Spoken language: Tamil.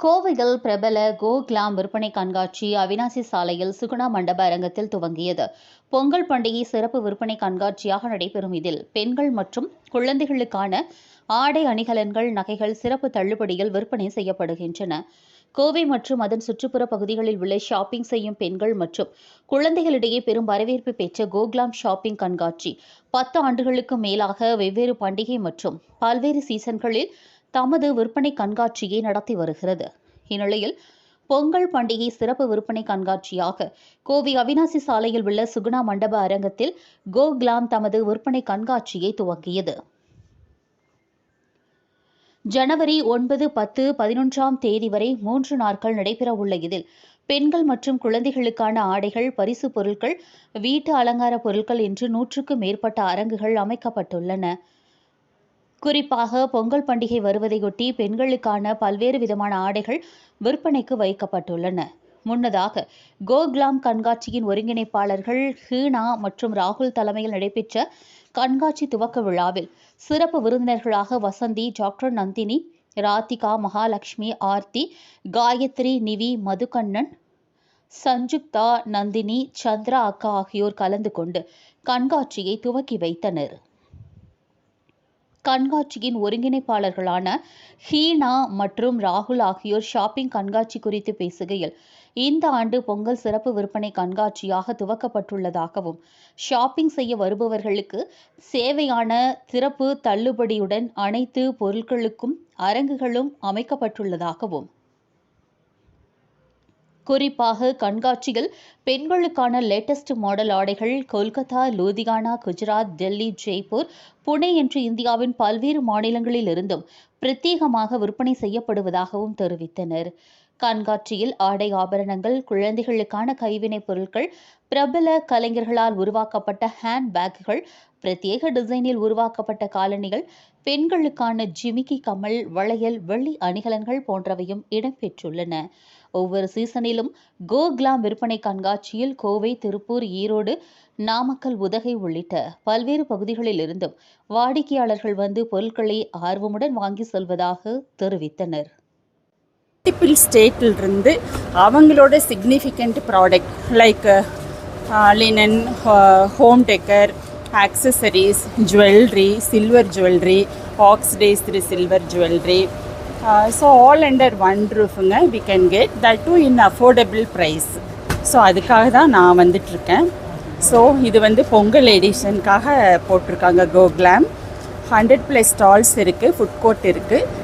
கோவையில் பிரபல கோ கிளாம் விற்பனை கண்காட்சி அவினாசி சாலையில் சுகுணா மண்டப அரங்கத்தில் துவங்கியது. பொங்கல் பண்டிகை சிறப்பு விற்பனை கண்காட்சியாக நடைபெறும் இதில் பெண்கள் மற்றும் குழந்தைகளுக்கான ஆடை அணிகலன்கள், நகைகள் சிறப்பு தள்ளுபடியில் விற்பனை செய்யப்படுகின்றன. கோவை மற்றும் அதன் சுற்றுப்புற பகுதிகளில் உள்ள ஷாப்பிங் செய்யும் பெண்கள் மற்றும் குழந்தைகளிடையே பெரும் வரவேற்பு பெற்ற கோகிளாம் ஷாப்பிங் கண்காட்சி 10 ஆண்டுகளுக்கு மேலாக வெவ்வேறு பண்டிகை மற்றும் பல்வேறு சீசன்களில் தமது விற்பனை கண்காட்சியை நடத்தி வருகிறது. இந்நிலையில் பொங்கல் பண்டிகை சிறப்பு விற்பனை கண்காட்சியாக கோவை அவினாசி சாலையில் உள்ள சுகுணா மண்டப அரங்கத்தில் கோகிளாம் தமது விற்பனை கண்காட்சியை துவங்கியது. ஜனவரி 9, 10, 11ஆம் தேதி வரை 3 நாட்கள் நடைபெறவுள்ள இதில் பெண்கள் மற்றும் குழந்தைகளுக்கான ஆடைகள், பரிசு பொருட்கள், வீட்டு அலங்கார பொருட்கள் என்று 100க்கும் மேற்பட்ட அரங்குகள் அமைக்கப்பட்டுள்ளன. குறிப்பாக பொங்கல் பண்டிகை வருவதையொட்டி பெண்களுக்கான பல்வேறு விதமான ஆடைகள் விற்பனைக்கு வைக்கப்பட்டுள்ளன. முன்னதாக கோகிளாம் கண்காட்சியின் ஒருங்கிணைப்பாளர்கள் ஹீனா மற்றும் ராகுல் தலைமையில் நடைபெற்ற கண்காட்சி துவக்க விழாவில் சிறப்பு விருந்தினர்களாக வசந்தி, டாக்டர் நந்தினி, ராதிகா, மகாலட்சுமி, ஆர்த்தி, காயத்ரி, நிவி, மதுகண்ணன், சஞ்சுக்தா, நந்தினி, சந்திரா அக்கா ஆகியோர் கலந்து கொண்டு கண்காட்சியை துவக்கி வைத்தனர். கண்காட்சியின் ஒருங்கிணைப்பாளர்களான ஹீனா மற்றும் ராகுல் ஆகியோர் ஷாப்பிங் கண்காட்சி குறித்து பேசுகையில், இந்த ஆண்டு பொங்கல் சிறப்பு விற்பனை கண்காட்சியாக துவக்கப்பட்டுள்ளதாகவும், ஷாப்பிங் செய்ய வருபவர்களுக்கு சேவையான சிறப்பு தள்ளுபடியுடன் அனைத்து பொருட்களுக்கும் அரங்குகளும் அமைக்கப்பட்டுள்ளதாகவும், குறிப்பாக கண்காட்சியில் பெண்களுக்கான லேட்டஸ்ட் மாடல் ஆடைகள் கொல்கத்தா, லூதியானா, குஜராத், டெல்லி, ஜெய்ப்பூர், புனே என்று இந்தியாவின் பல்வேறு மாநிலங்களில் இருந்தும் பிரத்யேகமாக விற்பனை செய்யப்படுவதாகவும் தெரிவித்தனர். கண்காட்சியில் ஆடை ஆபரணங்கள், குழந்தைகளுக்கான கைவினைப் பொருட்கள், பிரபல கலைஞர்களால் உருவாக்கப்பட்ட ஹேண்ட் பேக்குகள், பிரத்யேக டிசைனில் உருவாக்கப்பட்ட காலணிகள், பெண்களுக்கான ஜிமிக்கி கம்மல், வளையல், வெள்ளி அணிகலன்கள் போன்றவையும் இடம்பெற்றுள்ளன. ஒவ்வொரு சீசனிலும் கோகிளாம் விற்பனை கண்காட்சியில் கோவை, திருப்பூர், ஈரோடு, நாமக்கல், உதகை உள்ளிட்ட பல்வேறு பகுதிகளில் இருந்தும் வாடிக்கையாளர்கள் வந்து பொருட்களை ஆர்வமுடன் வாங்கி செல்வதாக தெரிவித்தனர். மல்டிபிள் ஸ்டேட்டிலிருந்து அவங்களோட significant product like linen, home decor, accessories, jewellery, silver jewellery, oxidised silver jewellery, so all under one ரூஃபுங்க we can get that too in affordable price. So அதுக்காக தான் நான் வந்துட்டுருக்கேன். ஸோ இது பொங்கல் எடிஷனுக்காக போட்டிருக்காங்க கோகிளாம். 100+ ஸ்டால்ஸ் இருக்குது, ஃபுட் கோர்ட் இருக்குது.